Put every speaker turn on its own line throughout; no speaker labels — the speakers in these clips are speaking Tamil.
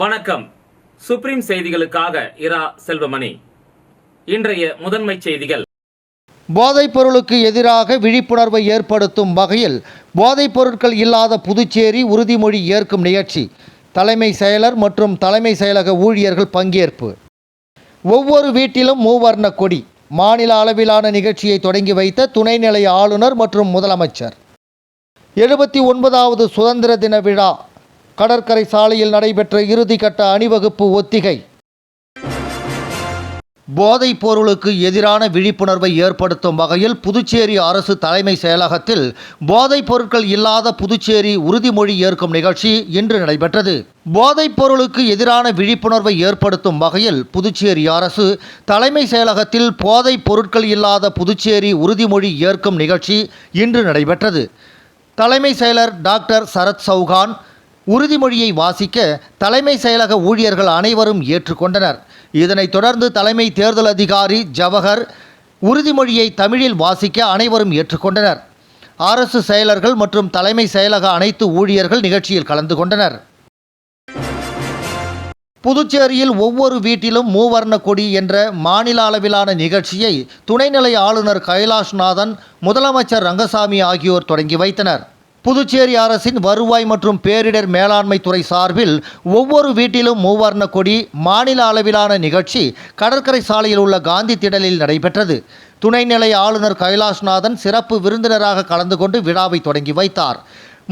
வணக்கம். சுப்ரீம் செய்திகளுக்காக இரா செல்வமணி. இன்றைய முதன்மை செய்திகள்.
போதைப் பொருளுக்கு எதிராக விழிப்புணர்வை ஏற்படுத்தும் வகையில் போதைப் பொருட்கள் இல்லாத புதுச்சேரி உறுதிமொழி ஏற்கும் நிகழ்ச்சி. தலைமை செயலர் மற்றும் தலைமை செயலக ஊழியர்கள் பங்கேற்பு. ஒவ்வொரு வீட்டிலும் மூவர்ண கொடி. மாநில அளவிலான நிகழ்ச்சியை தொடங்கி வைத்த துணைநிலை ஆளுநர் மற்றும் முதலமைச்சர். 79வது சுதந்திர தின விழா. கடற்கரை சாலையில் நடைபெற்ற இறுதிக்கட்ட அணிவகுப்பு ஒத்திகை. போதைப் பொருளுக்கு எதிரான விழிப்புணர்வை ஏற்படுத்தும் வகையில் புதுச்சேரி அரசு தலைமை செயலகத்தில் போதைப் பொருட்கள் இல்லாத புதுச்சேரி உறுதிமொழி ஏற்கும் நிகழ்ச்சி இன்று நடைபெற்றது. போதைப் பொருளுக்கு எதிரான விழிப்புணர்வை ஏற்படுத்தும் வகையில் புதுச்சேரி அரசு தலைமை செயலகத்தில் போதைப் பொருட்கள் இல்லாத புதுச்சேரி உறுதிமொழி ஏற்கும் நிகழ்ச்சி இன்று நடைபெற்றது. தலைமை செயலர் டாக்டர் சரத் சௌகான் உறுதிமொழியை வாசிக்க தலைமை செயலக ஊழியர்கள் அனைவரும் ஏற்றுக்கொண்டனர். இதனைத் தொடர்ந்து தலைமை தேர்தல் அதிகாரி ஜவஹர் உறுதிமொழியை தமிழில் வாசிக்க அனைவரும் ஏற்றுக்கொண்டனர். அரசு செயலர்கள் மற்றும் தலைமை செயலக அனைத்து ஊழியர்கள் நிகழ்ச்சியில் கலந்து கொண்டனர். புதுச்சேரியில் ஒவ்வொரு வீட்டிலும் மூவர்ண கொடி என்ற மாநில அளவிலான நிகழ்ச்சியை துணைநிலை ஆளுநர் கைலாஷ்நாதன், முதலமைச்சர் ரங்கசாமி ஆகியோர் தொடங்கி வைத்தனர். புதுச்சேரி அரசின் வருவாய் மற்றும் பேரிடர் மேலாண்மை துறை சார்பில் ஒவ்வொரு வீட்டிலும் மூவர்ண கொடி மாநில அளவிலான நிகழ்ச்சி கடற்கரை சாலையில் உள்ள காந்தி திடலில் நடைபெற்றது. துணைநிலை ஆளுநர் கைலாஷ்நாதன் சிறப்பு விருந்தினராக கலந்து கொண்டு விழாவை தொடங்கி வைத்தார்.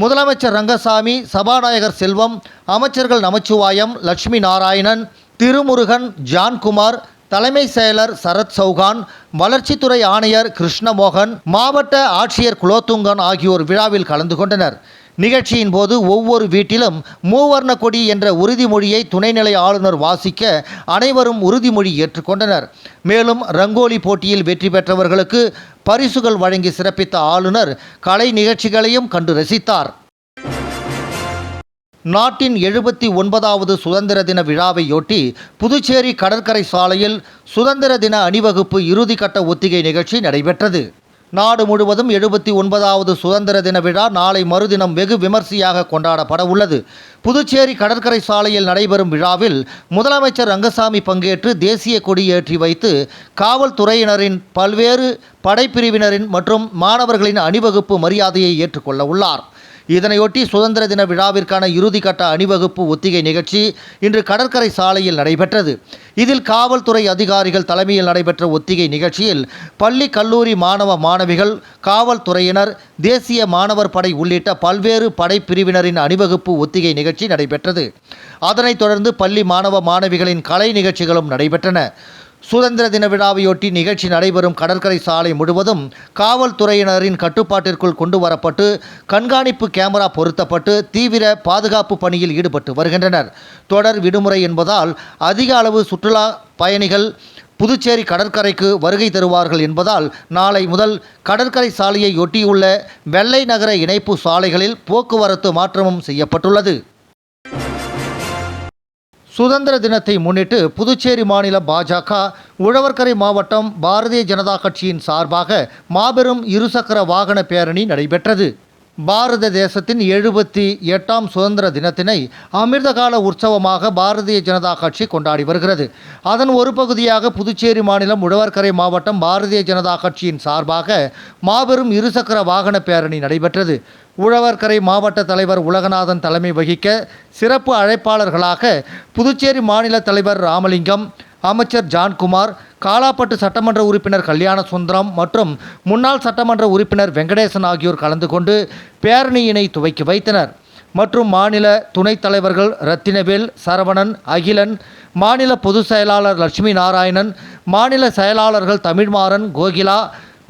முதலமைச்சர் ரங்கசாமி, சபாநாயகர் செல்வம், அமைச்சர்கள் நமச்சிவாயம், லட்சுமி நாராயணன், திருமுருகன், ஜான்குமார், தலைமை செயலர் சரத் சௌகான், வளர்ச்சித்துறை ஆணையர் கிருஷ்ணமோகன், மாவட்ட ஆட்சியர் குலோத்துங்கன் ஆகியோர் விழாவில் கலந்து கொண்டனர். நிகழ்ச்சியின் போது ஒவ்வொரு வீட்டிலும் மூவர்ண கொடி என்ற உறுதிமொழியை துணைநிலை ஆளுநர் வாசிக்க அனைவரும் உறுதிமொழி ஏற்றுக்கொண்டனர். மேலும் ரங்கோலி போட்டியில் வெற்றி பெற்றவர்களுக்கு பரிசுகள் வழங்கி சிறப்பித்த ஆளுநர் கலை நிகழ்ச்சிகளையும் கண்டு ரசித்தார். நாட்டின் 79வது சுதந்திர தின விழாவையொட்டி புதுச்சேரி கடற்கரை சாலையில் சுதந்திர தின அணிவகுப்பு இறுதிக்கட்ட ஒத்திகை நிகழ்ச்சி நடைபெற்றது. நாடு முழுவதும் 79வது சுதந்திர தின விழா நாளை மறுதினம் வெகு விமர்சையாக கொண்டாடப்பட உள்ளது. புதுச்சேரி கடற்கரை சாலையில் நடைபெறும் விழாவில் முதலமைச்சர் ரங்கசாமி பங்கேற்று தேசிய கொடி ஏற்றி வைத்து காவல்துறையினரின், பல்வேறு படைப்பிரிவினரின் மற்றும் மாணவர்களின் அணிவகுப்பு மரியாதையை ஏற்றுக்கொள்ள உள்ளார். இதனையொட்டி சுதந்திர தின விழாவிற்கான இறுதிக்கட்ட அணிவகுப்பு ஒத்திகை நிகழ்ச்சி இன்று கடற்கரை சாலையில் நடைபெற்றது. இதில் காவல்துறை அதிகாரிகள் தலைமையில் நடைபெற்ற ஒத்திகை நிகழ்ச்சியில் பள்ளி, கல்லூரி மாணவ மாணவிகள், காவல்துறையினர், தேசிய மாணவர் படை உள்ளிட்ட பல்வேறு படைப்பிரிவினரின் அணிவகுப்பு ஒத்திகை நிகழ்ச்சி நடைபெற்றது. அதனைத் தொடர்ந்து பள்ளி மாணவ மாணவிகளின் கலை நிகழ்ச்சிகளும் நடைபெற்றன. சுதந்திர தின விழாவையொட்டி நிகழ்ச்சி நடைபெறும் கடற்கரை சாலை முழுவதும் காவல்துறையினரின் கட்டுப்பாட்டிற்குள் கொண்டு வரப்பட்டு கண்காணிப்பு கேமரா பொருத்தப்பட்டு தீவிர பாதுகாப்பு பணியில் ஈடுபட்டு வருகின்றனர். தொடர் விடுமுறை என்பதால் அதிக அளவு சுற்றுலா பயணிகள் புதுச்சேரி கடற்கரைக்கு வருகை தருவார்கள் என்பதால் நாளை முதல் கடற்கரை சாலையை ஒட்டியுள்ள வெள்ளை நகர இணைப்பு சாலைகளில் போக்குவரத்து மாற்றமும் செய்யப்பட்டுள்ளது. சுதந்திர தினத்தை முன்னிட்டு புதுச்சேரி மாநில பாஜக உழவர்கரை மாவட்டம் பாரதிய ஜனதா கட்சியின் சார்பாக மாபெரும் இருசக்கர வாகன பேரணி நடைபெற்றது. பாரத தேசத்தின் 78ஆம் சுதந்திர தினத்தினை அமிர்தகால உற்சவமாக பாரதிய ஜனதா கட்சி கொண்டாடி வருகிறது. அதன் ஒரு பகுதியாக புதுச்சேரி மாநிலம் உழவர்கரை மாவட்டம் பாரதிய ஜனதா கட்சியின் சார்பாக மாபெரும் இருசக்கர வாகன பேரணி நடைபெற்றது. உழவர்கரை மாவட்ட தலைவர் உலகநாதன் தலைமை வகிக்க சிறப்பு அழைப்பாளர்களாக புதுச்சேரி மாநில தலைவர் ராமலிங்கம், அமைச்சர் ஜான்குமார், காலாப்பட்டு சட்டமன்ற உறுப்பினர் கல்யாண சுந்தரம் மற்றும் முன்னாள் சட்டமன்ற உறுப்பினர் வெங்கடேசன் ஆகியோர் கலந்து கொண்டு பேரணியினை துவக்கி வைத்தனர். மற்றும் மாநில துணைத் தலைவர்கள் ரத்தினவேல், சரவணன், அகிலன், மாநில பொதுச் செயலாளர் லட்சுமி நாராயணன், மாநில செயலாளர்கள் தமிழ்மாறன், கோகிலா,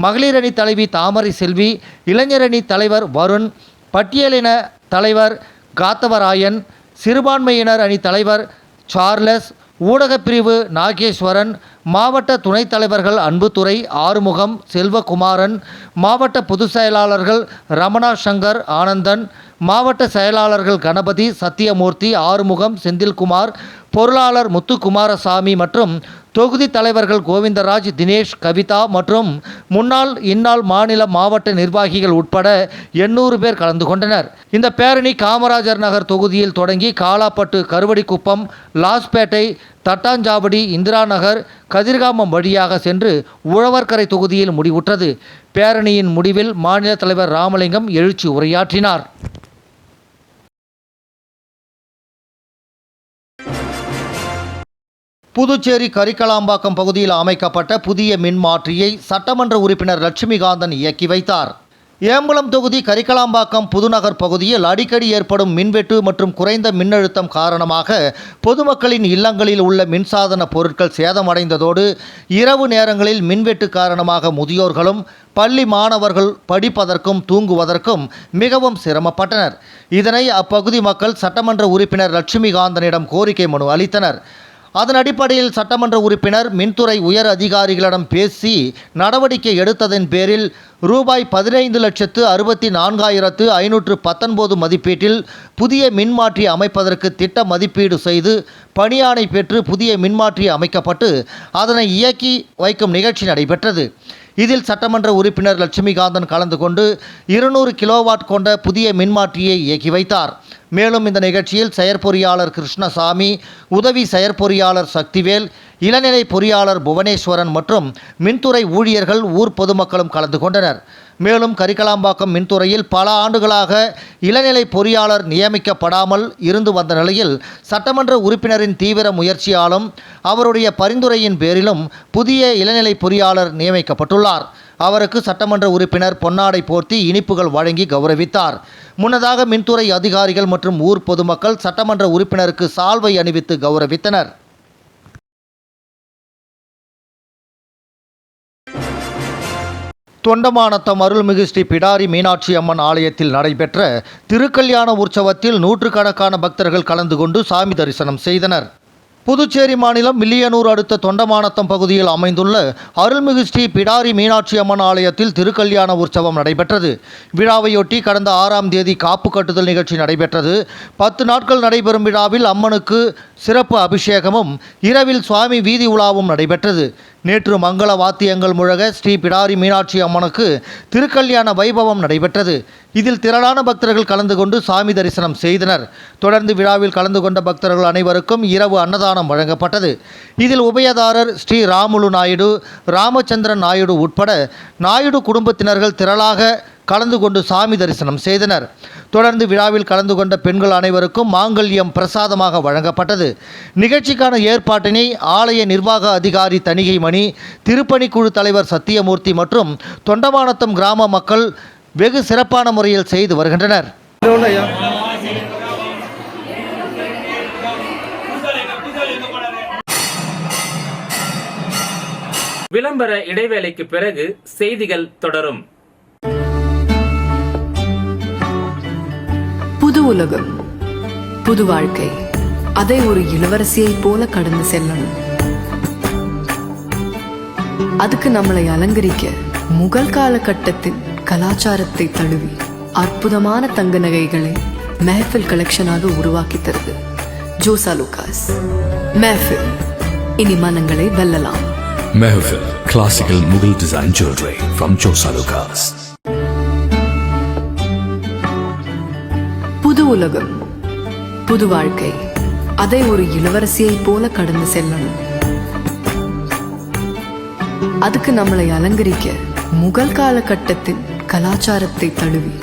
மகளிரணி தலைவி தாமரை செல்வி, இளைஞரணி தலைவர் வருண், பட்டியலின தலைவர் காத்தவராயன், சிறுபான்மையினர் அணி தலைவர் சார்லஸ், ஊடகப்பிரிவு நாகேஸ்வரன், மாவட்ட துணைத் தலைவர்கள் அன்புத்துறை, ஆறுமுகம், செல்வகுமாரன், மாவட்ட பொதுச் செயலாளர்கள் ரமணா சங்கர், ஆனந்தன், மாவட்ட செயலாளர்கள் கணபதி, சத்தியமூர்த்தி, ஆறுமுகம், செந்தில்குமார், பொருளாளர் முத்துக்குமாரசாமி மற்றும் தொகுதி தலைவர்கள் கோவிந்தராஜ், தினேஷ், கவிதா மற்றும் முன்னாள் இந்நாள் மாநில மாவட்ட நிர்வாகிகள் உட்பட 800 பேர் கலந்து கொண்டனர். இந்த பேரணி காமராஜர் நகர் தொகுதியில் தொடங்கி காலாப்பட்டு, கருவடிக்குப்பம், லாஸ்பேட்டை, தட்டாஞ்சாவடி, இந்திரா நகர், கதிர்காமம் வழியாக சென்று உழவர்கரை தொகுதியில் முடிவுற்றது. பேரணியின் முடிவில் மாநில தலைவர் ராமலிங்கம் எழுச்சி உரையாற்றினார். புதுச்சேரி கரிக்கலாம்பாக்கம் பகுதியில் அமைக்கப்பட்ட புதிய மின்மாற்றியை சட்டமன்ற உறுப்பினர் லட்சுமிகாந்தன் இயக்கி வைத்தார். ஏம்பலம் தொகுதி கரிக்கலாம்பாக்கம் புதுநகர் பகுதியில் அடிக்கடி ஏற்படும் மின்வெட்டு மற்றும் குறைந்த மின்னழுத்தம் காரணமாக பொதுமக்களின் இல்லங்களில் உள்ள மின்சாதன பொருட்கள் சேதமடைந்ததோடு இரவு நேரங்களில் மின்வெட்டு காரணமாக முதியோர்களும் பள்ளி மாணவர்கள் படிப்பதற்கும் தூங்குவதற்கும் மிகவும் சிரமப்பட்டனர். இதனை அப்பகுதி மக்கள் சட்டமன்ற உறுப்பினர் லட்சுமிகாந்தனிடம் கோரிக்கை மனு அளித்தனர். அதன் அடிப்படையில் சட்டமன்ற உறுப்பினர் மின்துறை உயர் அதிகாரிகளிடம் பேசி நடவடிக்கை எடுத்ததன் பேரில் ரூபாய் 15,64,519 மதிப்பீட்டில் புதிய மின்மாற்றி அமைப்பதற்கு திட்ட மதிப்பீடு செய்து பணியாணை பெற்று புதிய மின்மாற்றி அமைக்கப்பட்டு அதனை இயக்கி வைக்கும் நிகழ்ச்சி நடைபெற்றது. இதில் சட்டமன்ற உறுப்பினர் லட்சுமிகாந்தன் கலந்து கொண்டு 200 கிலோவாட் கொண்ட புதிய மின்மாற்றியை இயக்கி வைத்தார். மேலும் இந்த நிகழ்ச்சியில் செயற்பொறியாளர் கிருஷ்ணசாமி, உதவி செயற்பொறியாளர் சக்திவேல், இளநிலை பொறியாளர் புவனேஸ்வரன் மற்றும் மின்துறை ஊழியர்கள், ஊர் பொதுமக்களும் கலந்து கொண்டனர். மேலும் கரிக்கலாம்பாக்கம் மின்துறையில் பல ஆண்டுகளாக இளநிலை பொறியாளர் நியமிக்கப்படாமல் இருந்து வந்த நிலையில் சட்டமன்ற உறுப்பினரின் தீவிர முயற்சியாலும் அவருடைய பரிந்துரையின் பேரிலும் புதிய இளநிலை பொறியாளர் நியமிக்கப்பட்டுள்ளார். அவருக்கு சட்டமன்ற உறுப்பினர் பொன்னாடை போர்த்தி இனிப்புகள் வழங்கி கௌரவித்தார். முன்னதாக மின்துறை அதிகாரிகள் மற்றும் ஊர் பொதுமக்கள் சட்டமன்ற உறுப்பினருக்கு சால்வை அணிவித்து கௌரவித்தனர். தொண்டமானத்தம் அருள்மிகு ஸ்ரீ பிடாரி மீனாட்சி அம்மன் ஆலயத்தில் நடைபெற்ற திருக்கல்யாண உற்சவத்தில் நூற்றுக்கணக்கான பக்தர்கள் கலந்து கொண்டு சாமி தரிசனம் செய்தனர். புதுச்சேரி மாநிலம் வில்லியனூர் அடுத்த தொண்டமானத்தம் பகுதியில் அமைந்துள்ள அருள்மிகு ஸ்ரீ பிடாரி மீனாட்சி அம்மன் ஆலயத்தில் திருக்கல்யாண உற்சவம் நடைபெற்றது. விழாவையொட்டி கடந்த 6ஆம் தேதி காப்பு கட்டுதல் நிகழ்ச்சி நடைபெற்றது. 10 நாட்கள் நடைபெறும் விழாவில் அம்மனுக்கு சிறப்பு அபிஷேகமும் இரவில் சுவாமி வீதி உலாவும் நடைபெற்றது. நேற்று மங்கள வாத்தியங்கள் முழங்க ஸ்ரீ பிடாரி மீனாட்சி அம்மனுக்கு திருக்கல்யாண வைபவம் நடைபெற்றது. இதில் திரளான பக்தர்கள் கலந்து கொண்டு சாமி தரிசனம் செய்தனர். தொடர்ந்து விழாவில் கலந்து கொண்ட பக்தர்கள் அனைவருக்கும் இரவு அன்னதானம் வழங்கப்பட்டது. இதில் உபயதாரர் ஸ்ரீ ராமுலு நாயுடு, ராமச்சந்திரன் நாயுடு உட்பட நாயுடு குடும்பத்தினர்கள் திரளாக கலந்து கொண்டு சாமி தரிசனம் செய்தனர். தொடர்ந்து விழாவில் கலந்து கொண்ட பெண்கள் அனைவருக்கும் மாங்கல்யம் பிரசாதமாக வழங்கப்பட்டது. நிகழ்ச்சிக்கான ஏற்பாட்டினை ஆலய நிர்வாக அதிகாரி தணிகைமணி, திருப்பணிக்குழு தலைவர் சத்தியமூர்த்தி மற்றும் தொண்டமானத்தம் கிராம மக்கள் வெகு சிறப்பான முறையில் செய்து வருகின்றனர்.
விளம்பர இடைவேளைக்கு பிறகு செய்திகள் தொடரும்.
புது உலகம், புது வாழ்க்கை, அதை ஒரு இளவரசியை போல கடந்து செல்லணும். அதுக்கு நம்மளை அலங்கரிக்க முகல் காலகட்டத்தின் கலாச்சாரத்தை தழுவி அற்புதமான தங்க நகைகளை மெஹஃபில் கலெக்ஷனாக உருவாக்கி தருது ஜோசா லூகாஸ். மெஹஃபில், இனி மனங்களை வெல்லலாம்.
Mehfil, classical Mughal design jewelry from Josa Lucas.
புது உலகம், புது வாழ்க்கை, அதை ஒரு இளவரசியை போல கடந்து செல்லணும். அதுக்கு நம்மளை அலங்கரிக்க முகல் காலகட்டத்தின் கலாச்சாரத்தை தழுவி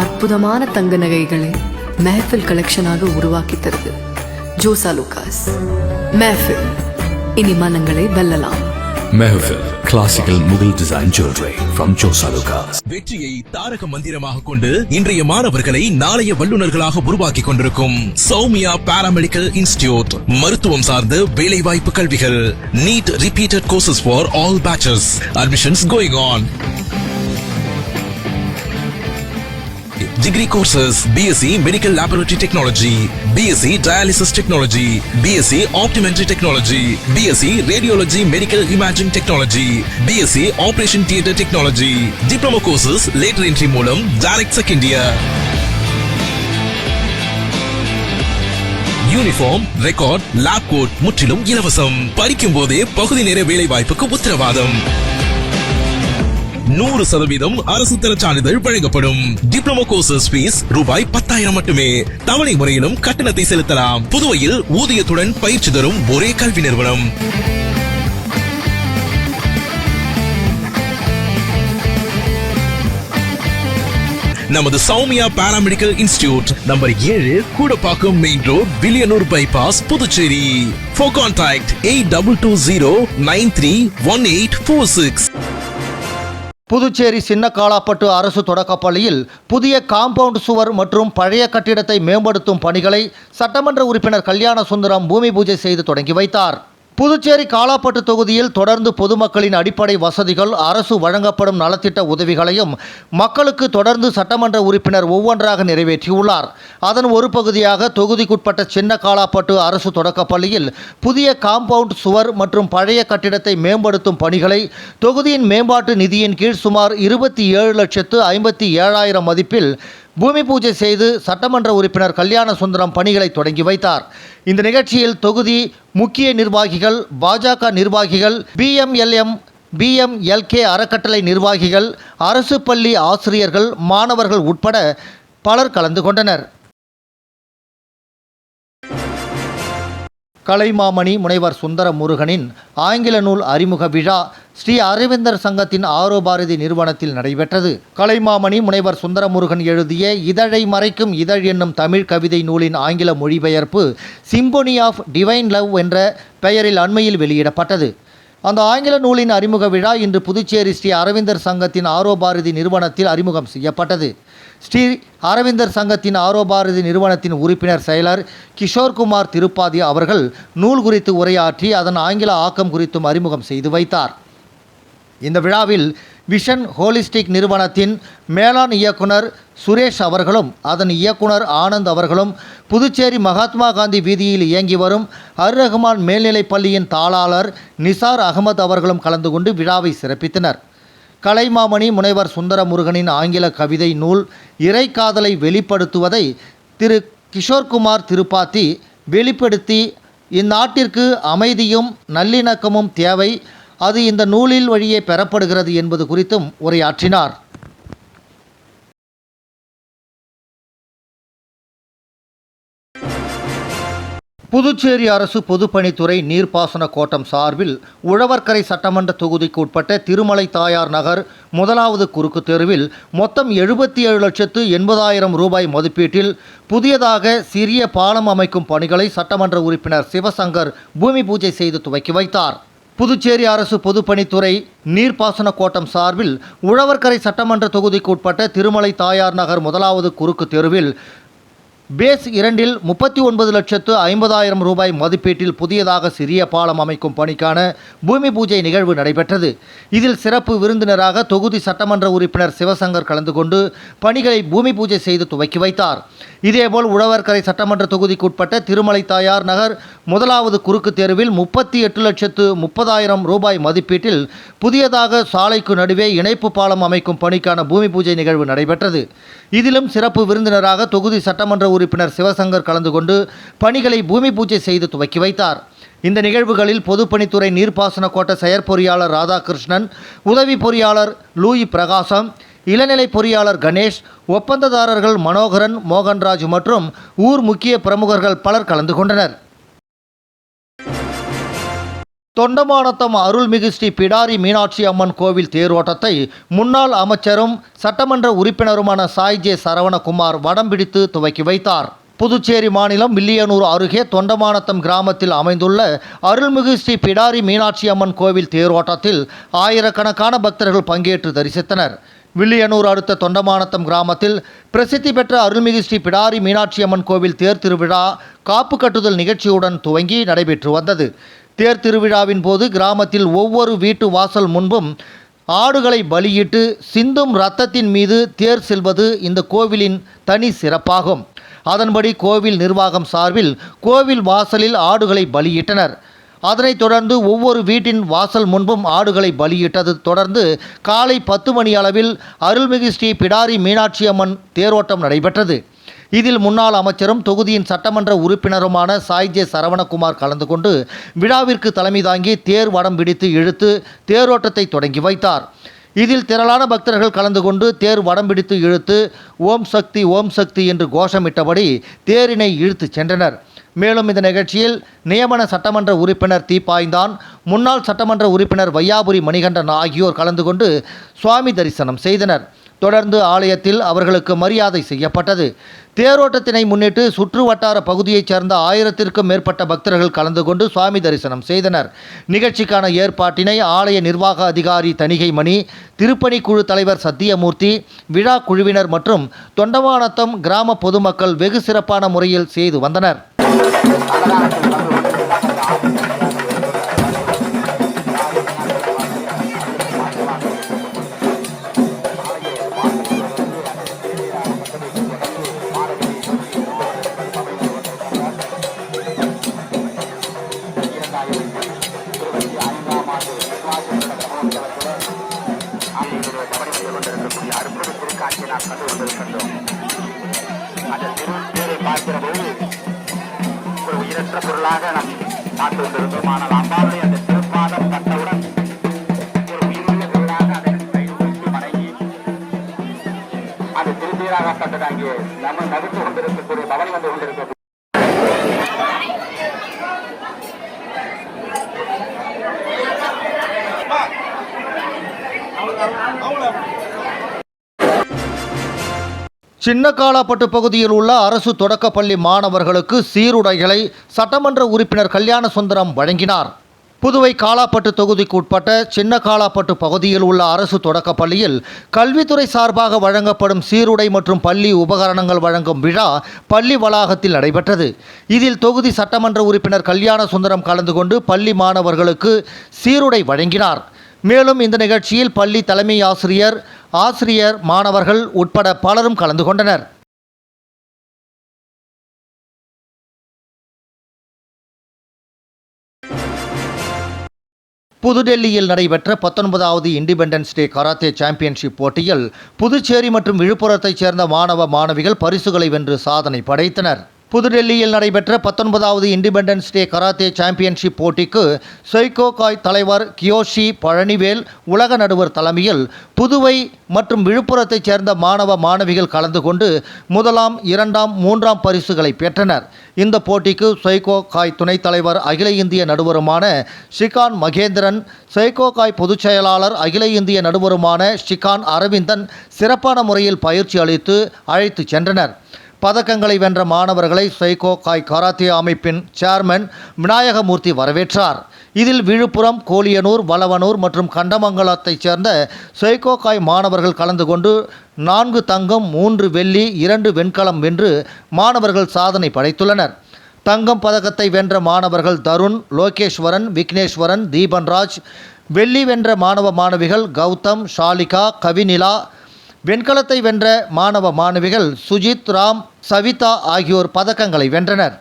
அற்புதமான தங்க நகைகளை மெஹஃபில் கலெக்ஷனாக உருவாக்கி தருது ஜோசா லூகாஸ். மெஹஃபில், இனி மனங்களை வெல்லலாம்.
Mehfil, classical Mughal design jewelry from Josa Lucas.
வெற்றியை தாரக மந்திரமாக கொண்டு இன்றைய மாணவர்களை நாளைய வல்லுநர்களாக உருவாக்கி கொண்டிருக்கும் சௌமியா பாராமெடிக்கல் இன்ஸ்டிடியூட். மருத்துவம் சார்ந்த வேலை வாய்ப்பு கல்விகள். NEET repeated courses for all batches. Admissions going on. Degree courses: BSc Medical Laboratory Technology, BSc Dialysis Technology, BSc Optometry Technology, BSc Radiology Medical Imaging Technology, BSc Operation Theatre Technology. Diploma courses later entry மூலம் direct second year. Uniform, record, lab coat முற்றிலும் இலவசம். படிக்கும் போதே பகுதி நேர வேலை வாய்ப்புக்கு உத்தரவாதம். 100% அரசு தர சான்றிதழ் வழங்கப்படும். டிப்ளமோ கோர்சஸ் ஃபீஸ் ரூபாய் 10,000 மட்டுமே. தவணை முறையிலும் கட்டணத்தை செலுத்தலாம். புதுவையில் ஊதியத்துடன் பயிற்சி தரும் ஒரே கல்வி நிறுவனம். நமது Soumya paramedical institute number 7 Koodapakkam main road, Villianur bypass, Puducherry. For contact 8220931846.
Puducherry Chinnakalapet அரசு தொடக்கப்பள்ளியில் புதிய காம்பவுண்ட் சுவர் மற்றும் பழைய கட்டிடத்தை மேம்படுத்தும் பணிகளை சட்டமன்ற உறுப்பினர் கல்யாண சுந்தரம் பூமி பூஜை செய்து தொடங்கி வைத்தார். புதுச்சேரி காலாப்பட்டு தொகுதியில் தொடர்ந்து பொதுமக்களின் அடிப்படை வசதிகள், அரசு வழங்கப்படும் நலத்திட்ட உதவிகளையும் மக்களுக்கு தொடர்ந்து சட்டமன்ற உறுப்பினர் ஒவ்வொன்றாக நிறைவேற்றியுள்ளார். அதன் ஒரு பகுதியாக தொகுதிக்குட்பட்ட சின்ன காலாப்பட்டு அரசு தொடக்கப்பள்ளியில் புதிய காம்பவுண்ட் சுவர் மற்றும் பழைய கட்டிடத்தை மேம்படுத்தும் பணிகளை தொகுதியின் மேம்பாட்டு நிதியின் கீழ் சுமார் 27,57,000 மதிப்பில் பூமி பூஜை செய்து சட்டமன்ற உறுப்பினர் கல்யாண சுந்தரம் பணிகளை தொடங்கி வைத்தார். இந்த நிகழ்ச்சியில் தொகுதி முக்கிய நிர்வாகிகள், பாஜக நிர்வாகிகள், BMLK அறக்கட்டளை நிர்வாகிகள், அரசு பள்ளி ஆசிரியர்கள், மாணவர்கள் உட்பட பலர் கலந்து கொண்டனர். கலைமாமணி முனைவர் சுந்தர முருகனின் ஆங்கில நூல் அறிமுக விழா ஸ்ரீ அரவிந்தர் சங்கத்தின் ஆரோபாரதி நிறுவனத்தில் நடைபெற்றது. கலைமாமணி முனைவர் சுந்தரமுருகன் எழுதிய இதழை மறைக்கும் இதழ் என்னும் தமிழ் கவிதை நூலின் ஆங்கில மொழிபெயர்ப்பு சிம்போனி ஆஃப் டிவைன் லவ் என்ற பெயரில் அண்மையில் வெளியிடப்பட்டது. அந்த ஆங்கில நூலின் அறிமுக விழா இன்று புதுச்சேரி ஸ்ரீ அரவிந்தர் சங்கத்தின் ஆரோபாரதி நிறுவனத்தில் அறிமுகம் செய்யப்பட்டது. ஸ்ரீ அரவிந்தர் சங்கத்தின் ஆரோபாரதி நிறுவனத்தின் உறுப்பினர் செயலர் கிஷோர்குமார் திருப்பாதி அவர்கள் நூல் குறித்து உரையாற்றி அதன் ஆங்கில ஆக்கம் குறித்தும் அறிமுகம் செய்து வைத்தார். இந்த விழாவில் விஷன் ஹோலிஸ்டிக் நிறுவனத்தின் மேலாண் இயக்குனர் சுரேஷ் அவர்களும் அதன் இயக்குனர் ஆனந்த் அவர்களும் புதுச்சேரி மகாத்மா காந்தி வீதியில் இயங்கி வரும் அர் ரஹ்மான் மேல்நிலைப் பள்ளியின் தாளாளர் நிசார் அகமது அவர்களும் கலந்து கொண்டு விழாவை சிறப்பித்தனர். கலைமாமணி முனைவர் சுந்தர முருகனின் ஆங்கில கவிதை நூல் இறைக்காதலை வெளிப்படுத்துவதை திரு கிஷோர்குமார் திருப்பாத்தி வெளிப்படுத்தி இந்நாட்டிற்கு அமைதியும் நல்லிணக்கமும் தேவை, அது இந்த நூலில் வழியே பெறப்படுகிறது என்பது குறித்தும் உரையாற்றினார். புதுச்சேரி அரசு பொதுப்பணித்துறை நீர்ப்பாசன கோட்டம் சார்பில் உழவர்கரை சட்டமன்ற தொகுதிக்கு உட்பட்ட திருமலை தாயார் நகர் 1வது குறுக்கு தெருவில் மொத்தம் 77,80,000 ரூபாய் மதிப்பீட்டில் புதியதாக சிறிய பாலம் அமைக்கும் பணிகளை சட்டமன்ற உறுப்பினர் சிவசங்கர் பூமி பூஜை செய்து துவக்கி வைத்தார். புதுச்சேரி அரசு பொதுப்பணித்துறை நீர்ப்பாசன கோட்டம் சார்பில் உழவர்கரை சட்டமன்ற தொகுதிக்கு உட்பட்ட திருமலை தாயார் நகர் 1வது குறுக்கு தெருவில் பேஸ் 2இல் 39,50,000 ரூபாய் மதிப்பீட்டில் புதியதாக சிறிய பாலம் அமைக்கும் பணிக்கான பூமி பூஜை நிகழ்வு நடைபெற்றது. இதில் சிறப்பு விருந்தினராக தொகுதி சட்டமன்ற உறுப்பினர் சிவசங்கர் கலந்து கொண்டு பணிகளை பூமி பூஜை செய்து துவக்கி வைத்தார். இதேபோல் உழவர்கரை சட்டமன்ற தொகுதிக்குட்பட்ட திருமலை தாயார் நகர் 1வது குறுக்கு தெருவில் 38,30,000 ரூபாய் மதிப்பீட்டில் புதியதாக சாலைக்கு நடுவே இணைப்பு பாலம் அமைக்கும் பணிக்கான பூமி பூஜை நிகழ்வு நடைபெற்றது. இதிலும் சிறப்பு விருந்தினராக தொகுதி சட்டமன்ற உறுப்பினர் சிவசங்கர் கலந்து கொண்டு பணிகளை பூமி பூஜை செய்து துவக்கி வைத்தார். இந்த நிகழ்வுகளில் பொதுப்பணித்துறை நீர்ப்பாசன கோட்ட செயற்பொறியாளர் ராதாகிருஷ்ணன், உதவி பொறியாளர் லூயி பிரகாசம், இளநிலை பொறியாளர் கணேஷ், ஒப்பந்ததாரர்கள் மனோகரன், மோகன்ராஜ் மற்றும் ஊர் முக்கிய பிரமுகர்கள் பலர் கலந்து கொண்டனர். தொண்டமானத்தம் அருள்மிகு ஸ்ரீ பிடாரி மீனாட்சி அம்மன் கோவில் தேரோட்டத்தை முன்னாள் அமைச்சரும் சட்டமன்ற உறுப்பினருமான சாய் ஜே சரவணகுமார் வடம் பிடித்து துவக்கி வைத்தார். புதுச்சேரி மாநிலம் வில்லியனூர் அருகே தொண்டமானத்தம் கிராமத்தில் அமைந்துள்ள அருள்மிகு ஸ்ரீ பிடாரி மீனாட்சி அம்மன் கோவில் தேரோட்டத்தில் ஆயிரக்கணக்கான பக்தர்கள் பங்கேற்று தரிசித்தனர். வில்லியனூர் அடுத்த தொண்டமானத்தம் கிராமத்தில் பிரசித்தி பெற்ற அருள்மிகு ஸ்ரீ பிடாரி மீனாட்சி அம்மன் கோவில் தேர் திருவிழா காப்பு கட்டுதல் நிகழ்ச்சியுடன் துவங்கி நடைபெற்று வந்தது. தேர் திருவிழாவின் போது கிராமத்தில் ஒவ்வொரு வீட்டு வாசல் முன்பும் ஆடுகளை பலியிட்டு சிந்தும் இரத்தத்தின் மீது தேர் செல்வது இந்த கோவிலின் தனி சிறப்பாகும். அதன்படி கோவில் நிர்வாகம் சார்பில் கோவில் வாசலில் ஆடுகளை பலியிட்டனர். அதனைத் தொடர்ந்து ஒவ்வொரு வீட்டின் வாசல் முன்பும் ஆடுகளை பலியிட்டது தொடர்ந்து காலை 10 மணி அளவில் அருள்மிகு ஸ்ரீ பிடாரி மீனாட்சி அம்மன் தேரோட்டம் நடைபெற்றது. இதில் முன்னாள் அமைச்சரும் தொகுதியின் சட்டமன்ற உறுப்பினருமான சாய் ஜே சரவணகுமார் கலந்து கொண்டு விழாவிற்கு தலைமை தாங்கி தேர் வடம் பிடித்து இழுத்து தேரோட்டத்தை தொடங்கி வைத்தார். இதில் திரளான பக்தர்கள் கலந்து கொண்டு தேர் வடம் பிடித்து இழுத்து ஓம் சக்தி என்று கோஷமிட்டபடி தேரினை இழுத்து சென்றனர். மேலும் இந்த நிகழ்ச்சியில் நியமன சட்டமன்ற உறுப்பினர் தீப்பாய்ந்தான், முன்னாள் சட்டமன்ற உறுப்பினர் வையாபுரி மணிகண்டன் ஆகியோர் கலந்து கொண்டு சுவாமி தரிசனம் செய்தனர். தொடர்ந்து ஆலயத்தில் அவர்களுக்கு மரியாதை செய்யப்பட்டது. தேரோட்டத்தினை முன்னிட்டு சுற்று வட்டார பகுதியைச் சேர்ந்த 1000க்கும் மேற்பட்ட பக்தர்கள் கலந்து கொண்டு சுவாமி தரிசனம் செய்தனர். நிகழ்ச்சிக்கான ஏற்பாட்டினை ஆலய நிர்வாக அதிகாரி தணிகைமணி, திருப்பணி குழு தலைவர் சத்தியமூர்த்தி, விழா குழுவினர் மற்றும் தொண்டமானத்தம் கிராம பொதுமக்கள் வெகு சிறப்பான முறையில் செய்து வந்தனர்.
ஒரு உயிரற்ற பொருளாக நாம் பார்த்து கொண்டிருந்தோம். ஆனால் அம்பாவுடைய அந்த திருப்பாதம் கண்டவுடன் ஒரு உயிருள்ள பொருளாக அதை கைது வணங்கி அது திருப்பீராக கண்டது அங்கே நம்ம நகர்ந்து கொண்டிருக்கக்கூடிய பவனி வந்து கொண்டிருக்கக்கூடிய
சின்னக்காலாப்பட்டு பகுதியில் உள்ள அரசு தொடக்கப்பள்ளி மாணவர்களுக்கு சீருடைகளை சட்டமன்ற உறுப்பினர் கல்யாண சுந்தரம் வழங்கினார். புதுவை காலாப்பட்டு தொகுதிக்கு உட்பட்ட சின்னக்காலாப்பட்டு பகுதியில் உள்ள அரசு தொடக்கப்பள்ளியில் கல்வித்துறை சார்பாக வழங்கப்படும் சீருடை மற்றும் பள்ளி உபகரணங்கள் வழங்கும் விழா பள்ளி வளாகத்தில் நடைபெற்றது. இதில் தொகுதி சட்டமன்ற உறுப்பினர் கல்யாண சுந்தரம் கலந்து கொண்டு பள்ளி மாணவர்களுக்கு சீருடை வழங்கினார். மேலும் இந்த நிகழ்ச்சியில் பள்ளி தலைமை ஆசிரியர், மாணவர்கள் உட்பட பலரும் கலந்து கொண்டனர். புதுடெல்லியில் நடைபெற்ற 19வது இண்டிபெண்டன்ஸ் டே கராத்தே சாம்பியன்ஷிப் போட்டியில் புதுச்சேரி மற்றும் விழுப்புரத்தைச் சேர்ந்த மாணவிகள் பரிசுகளை வென்று சாதனை படைத்தனர். புதுடெல்லியில் நடைபெற்ற 19வது இண்டிபெண்டன்ஸ் டே கராத்தே சாம்பியன்ஷிப் போட்டிக்கு சைகோகாய் தலைவர் கியோஷி பழனிவேல் உலக நடுவர் தலைமையில் புதுவை மற்றும் விழுப்புரத்தைச் சேர்ந்த மாணவிகள் கலந்து கொண்டு 1ஆம், 2ஆம், 3ஆம் பரிசுகளை பெற்றனர். இந்த போட்டிக்கு சைகோகாய் துணைத் தலைவர் அகில இந்திய நடுவருமான ஷிகான் மகேந்திரன், சைகோகாய் பொதுச் செயலாளர் அகில இந்திய நடுவருமான ஷிகான் அரவிந்தன் சிறப்பான முறையில் பயிற்சி அளித்து அழைத்து சென்றனர். பதக்கங்களை வென்ற மாணவர்களை சைகோகாய் கராத்தே அமைப்பின் சேர்மன் விநாயகமூர்த்தி வரவேற்றார். இதில் விழுப்புரம், கோலியனூர், வளவனூர் மற்றும் கண்டமங்கலத்தைச் சேர்ந்த சைகோகாய் மாணவர்கள் கலந்து கொண்டு 4 தங்கம், 3 வெள்ளி, 2 வெண்கலம் வென்று மாணவர்கள் சாதனை படைத்துள்ளனர். தங்கம் பதக்கத்தை வென்ற மாணவர்கள் தருண், லோகேஸ்வரன், விக்னேஸ்வரன், தீபன்ராஜ். வெள்ளி வென்ற மாணவிகள் கௌதம், ஷாலிகா, கவினிலா. வெண்கலத்தை வென்ற மாணவிகள் சுஜித், ராம், சவிதா ஆகியோர் பதக்கங்களை வென்றனர்.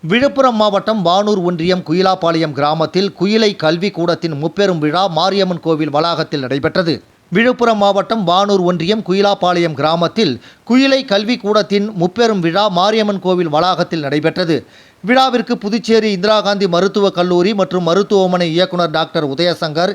விழுப்புரம் மாவட்டம் வானூர் ஒன்றியம் குயிலாப்பாளையம் கிராமத்தில் குயிலை கல்வி கூடத்தின் முப்பெரும் விழா மாரியம்மன் கோவில் வளாகத்தில் நடைபெற்றது. விழுப்புரம் மாவட்டம் வானூர் ஒன்றியம் குயிலாப்பாளையம் கிராமத்தில் குயிலை கல்வி கூடத்தின் முப்பெரும் விழா மாரியம்மன் கோவில் வளாகத்தில் நடைபெற்றது. விழாவிற்கு புதுச்சேரி இந்திரா காந்தி மருத்துவக் கல்லூரி மற்றும் மருத்துவமனை இயக்குனர் டாக்டர் உதயசங்கர்,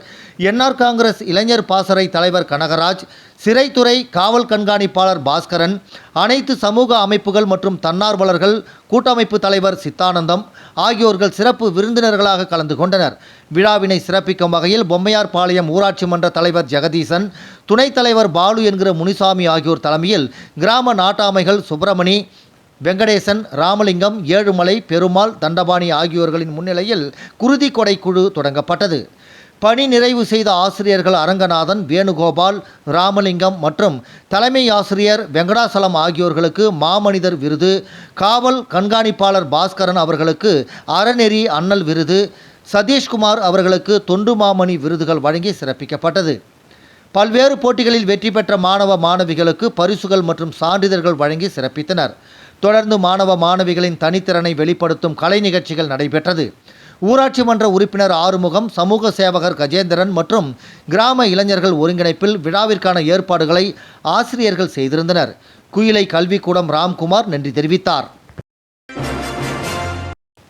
என்ஆர் காங்கிரஸ் இளைஞர் பாசறை தலைவர் கனகராஜ், சிறைத்துறை காவல் கண்காணிப்பாளர் பாஸ்கரன், அனைத்து சமூக அமைப்புகள் மற்றும் தன்னார்வலர்கள் கூட்டமைப்பு தலைவர் சித்தானந்தம் ஆகியோர்கள் சிறப்பு விருந்தினர்களாக கலந்து கொண்டனர். விழாவினை சிறப்பிக்கும் வகையில் பொம்மையார்பாளையம் ஊராட்சி மன்ற தலைவர் ஜெகதீசன், துணைத் தலைவர் பாலு என்கிற முனிசாமி ஆகியோர் தலைமையில் கிராம நாட்டாமைகள் சுப்பிரமணி, வெங்கடேசன், ராமலிங்கம், ஏழுமலை, பெருமாள், தண்டபாணி ஆகியோர்களின் முன்னிலையில் குருதி கொடை குழு தொடங்கப்பட்டது. பணி நிறைவு செய்த ஆசிரியர்கள் அரங்கநாதன், வேணுகோபால், ராமலிங்கம் மற்றும் தலைமை ஆசிரியர் வெங்கடாசலம் ஆகியோர்களுக்கு மாமனிதர் விருது, காவல் கண்காணிப்பாளர் பாஸ்கரன் அவர்களுக்கு அறநெறி அண்ணல் விருது, சதீஷ்குமார் அவர்களுக்கு தொண்டு மாமணி விருதுகள் வழங்கி சிறப்பிக்கப்பட்டது. பல்வேறு போட்டிகளில் வெற்றி பெற்ற மாணவிகளுக்கு பரிசுகள் மற்றும் சான்றிதழ்கள் வழங்கி சிறப்பித்தனர். தொடர்ந்து மாணவிகளின் தனித்திறனை வெளிப்படுத்தும் கலை நிகழ்ச்சிகள் நடைபெற்றது. ஊராட்சி மன்ற உறுப்பினர் ஆறுமுகம், சமூக சேவகர் கஜேந்திரன் மற்றும் கிராம இளைஞர்கள் ஒருங்கிணைப்பில் விழாவிற்கான ஏற்பாடுகளை ஆசிரியர்கள் செய்திருந்தனர். குயிலை கல்விக்கூடம் ராம்குமார் நன்றி தெரிவித்தார்.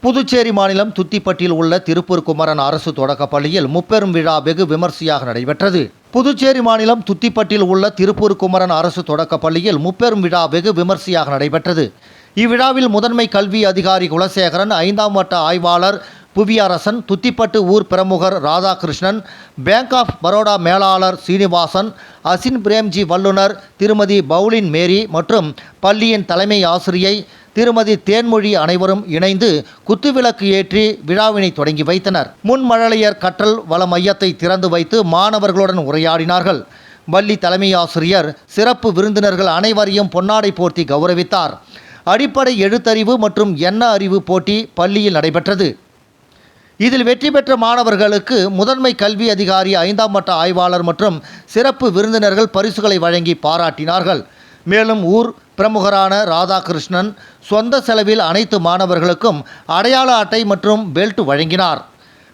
புதுச்சேரி மாநிலம் துத்திப்பட்டியில் உள்ள திருப்பூர் குமரன் அரசு தொடக்கப்பள்ளியில் முப்பெரும் விழா வெகு விமர்சையாக நடைபெற்றது. புதுச்சேரி மாநிலம் துத்திப்பட்டியில் உள்ள திருப்பூர் குமரன் அரசு தொடக்கப்பள்ளியில் முப்பெரும் விழா வெகு விமர்சையாக நடைபெற்றது. இவ்விழாவில் முதன்மை கல்வி அதிகாரி குலசேகரன், 5ஆம் வட்ட ஆய்வாளர் புவியரசன், துத்திப்பட்டு ஊர் பிரமுகர் ராதாகிருஷ்ணன், பேங்க் ஆஃப் பரோடா மேலாளர் சீனிவாசன், அசின் பிரேம்ஜி வல்லுநர் திருமதி பவுலின் மேரி மற்றும் பள்ளியின் தலைமை ஆசிரியை திருமதி தேன்மொழி அனைவரும் இணைந்து குத்துவிளக்கு ஏற்றி விழாவினை தொடங்கி வைத்தனர். முன்மழலையர் கற்றல் வள மையத்தை திறந்து வைத்து மாணவர்களுடன் உரையாடினார்கள். பள்ளி தலைமை ஆசிரியர் சிறப்பு விருந்தினர்கள் அனைவரையும் பொன்னாடை போர்த்தி கௌரவித்தார். அடிப்படை எழுத்தறிவு மற்றும் எண்ண அறிவு போட்டி பள்ளியில் நடைபெற்றது. இதில் வெற்றி பெற்ற மாணவர்களுக்கு முதன்மை கல்வி அதிகாரி, 5ஆம் வட்ட ஆய்வாளர் மற்றும் சிறப்பு விருந்தினர்கள் பரிசுகளை வழங்கி பாராட்டினார்கள். மேலும் ஊர் பிரமுகரான ராதாகிருஷ்ணன் சொந்த செலவில் அனைத்து மாணவர்களுக்கும் அடையாள அட்டை மற்றும் பெல்ட் வழங்கினார்.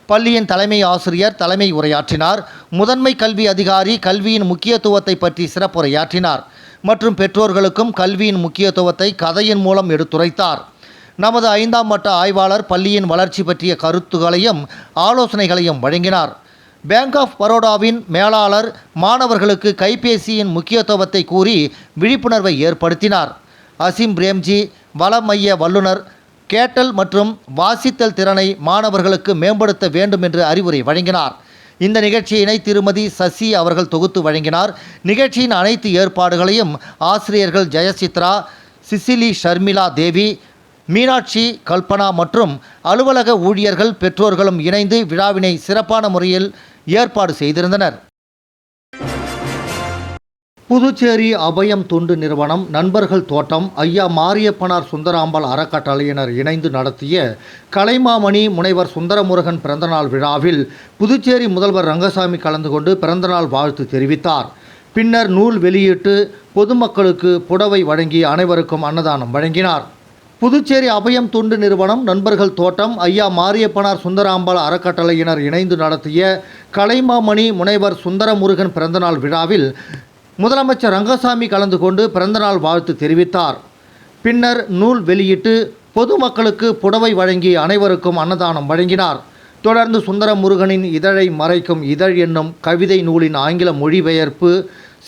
பள்ளியின் தலைமை ஆசிரியர் தலைமை உரையாற்றினார். முதன்மை கல்வி அதிகாரி கல்வியின் முக்கியத்துவத்தை பற்றி சிறப்புரையாற்றினார் மற்றும் பெற்றோர்களுக்கும் கல்வியின் முக்கியத்துவத்தை கதையின் மூலம் எடுத்துரைத்தார். நமது 5ஆம் வட்ட ஆய்வாளர் பள்ளியின் வளர்ச்சி பற்றிய கருத்துகளையும் ஆலோசனைகளையும் வழங்கினார். பேங்க் ஆஃப் பரோடாவின் மேலாளர் மாணவர்களுக்கு கைபேசியின் முக்கியத்துவத்தை கூறி விழிப்புணர்வை ஏற்படுத்தினார். அசிம் பிரேம்ஜி வள மைய வல்லுநர் கேட்டல் மற்றும் வாசித்தல் திறனை மாணவர்களுக்கு மேம்படுத்த வேண்டும் என்று அறிவுரை வழங்கினார். இந்த நிகழ்ச்சியினை திருமதி சசி அவர்கள் தொகுத்து வழங்கினார். நிகழ்ச்சியின் அனைத்து ஏற்பாடுகளையும் ஆசிரியர்கள் ஜெயசித்ரா, சிசிலி ஷர்மிளா தேவி, மீனாட்சி, கல்பனா மற்றும் அலுவலக ஊழியர்கள் பெற்றோர்களும் இணைந்து விழாவினை சிறப்பான முறையில் ஏற்பாடு செய்திருந்தனர். புதுச்சேரி அபயம் தொண்டு நிறுவனம், நண்பர்கள் தோட்டம், ஐயா மாரியப்பனார் சுந்தராம்பாள் அறக்கட்டளையினர் இணைந்து நடத்திய கலைமாமணி முனைவர் சுந்தரமுருகன் பிறந்தநாள் விழாவில் புதுச்சேரி முதல்வர் ரங்கசாமி கலந்து கொண்டு பிறந்தநாள் வாழ்த்து தெரிவித்தார். பின்னர் நூல் வெளியிட்டு பொதுமக்களுக்கு புடவை வழங்கி அனைவருக்கும் அன்னதானம் வழங்கினார். புதுச்சேரி அபயம் தொண்டு நிறுவனம், நண்பர்கள் தோட்டம், ஐயா மாரியப்பனார் சுந்தராம்பாள் அறக்கட்டளையினர் இணைந்து நடத்திய கலைமாமணி முனைவர் சுந்தரமுருகன் பிறந்தநாள் விழாவில் முதலமைச்சர் ரங்கசாமி கலந்து கொண்டு பிறந்தநாள் வாழ்த்து தெரிவித்தார். பின்னர் நூல் வெளியிட்டு பொதுமக்களுக்கு புடவை வழங்கி அனைவருக்கும் அன்னதானம் வழங்கினார். தொடர்ந்து சுந்தரமுருகனின் இதழை மறைக்கும் இதழ் என்னும் கவிதை நூலின் ஆங்கில மொழிபெயர்ப்பு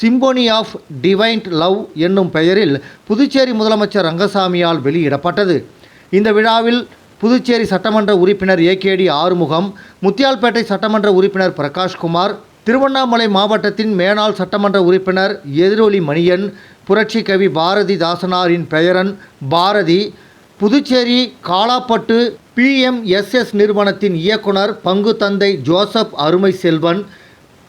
சிம்போனி ஆஃப் டிவைன் லவ் என்னும் பெயரில் புதுச்சேரி முதலமைச்சர் ரங்கசாமியால் வெளியிடப்பட்டது. இந்த விழாவில் புதுச்சேரி சட்டமன்ற உறுப்பினர் ஏகேடி ஆறுமுகம், முத்தியால்பேட்டை சட்டமன்ற உறுப்பினர் பிரகாஷ்குமார், திருவண்ணாமலை மாவட்டத்தின் மேனாள் சட்டமன்ற உறுப்பினர் எதிரொலி மணியன், புரட்சி கவி பாரதிதாசனாரின் பெயரன் பாரதி, புதுச்சேரி காலாப்பட்டு PMSS நிறுவனத்தின் இயக்குனர் பங்கு தந்தை ஜோசப் அருமை செல்வன்,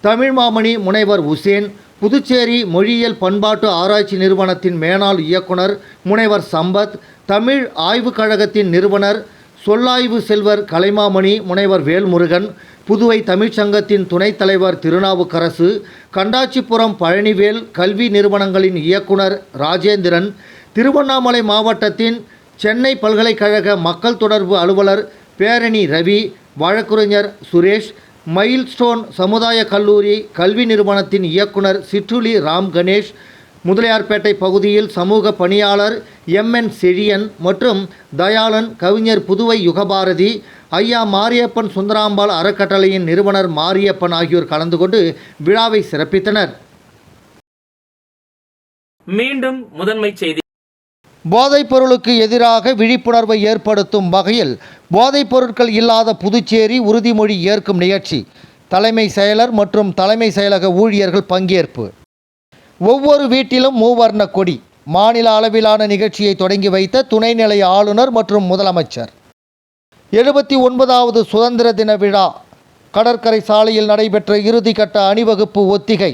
தமிழ் மாமணி முனைவர் உசேன், புதுச்சேரி மொழியியல் பண்பாட்டு ஆராய்ச்சி நிறுவனத்தின் மேனாள் இயக்குனர் முனைவர் சம்பத், தமிழ் ஆய்வுக் கழகத்தின் நிறுவனர் சொல்லாய்வு செல்வர் கலைமாமணி முனைவர் வேல்முருகன், புதுவை தமிழ்ச்சங்கத்தின் துணைத் தலைவர் திருநாவுக்கரசு, கண்டாச்சிபுரம் பழனிவேல் கல்வி நிறுவனங்களின் இயக்குனர் ராஜேந்திரன், திருவண்ணாமலை மாவட்டத்தின் சென்னை பல்கலைக்கழக மக்கள் தொடர்பு அலுவலர் பேரணி ரவி, வழக்குரைஞர் சுரேஷ், மைல்ஸ்டோன் சமுதாய கல்லூரி கல்வி நிறுவனத்தின் இயக்குனர் சிற்றுளி ராம் கணேஷ், முதலியார்பேட்டை பகுதியில் சமூக பணியாளர் MN செழியன் மற்றும் தயாளன், கவிஞர் புதுவை யுகபாரதி, ஐயா மாரியப்பன் சுந்தராம்பாள் அறக்கட்டளையின் நிறுவனர் மாரியப்பன் ஆகியோர் கலந்து கொண்டு விழாவை சிறப்பித்தனர்.
மீண்டும் முதன்மை செய்தி.
போதைப் பொருளுக்கு எதிராக விழிப்புணர்வை ஏற்படுத்தும் வகையில் போதைப் பொருட்கள் இல்லாத புதுச்சேரி உறுதிமொழி ஏற்கும் நிகழ்ச்சி. தலைமை செயலர் மற்றும் தலைமை செயலக ஊழியர்கள் பங்கேற்பு. ஒவ்வொரு வீட்டிலும் மூவர்ண கொடி. மாநில அளவிலான நிகழ்ச்சியை தொடங்கி வைத்த துணைநிலை ஆளுநர் மற்றும் முதலமைச்சர். 79வது சுதந்திர தின விழா கடற்கரை சாலையில் நடைபெற்ற இறுதிக்கட்ட அணிவகுப்பு ஒத்திகை.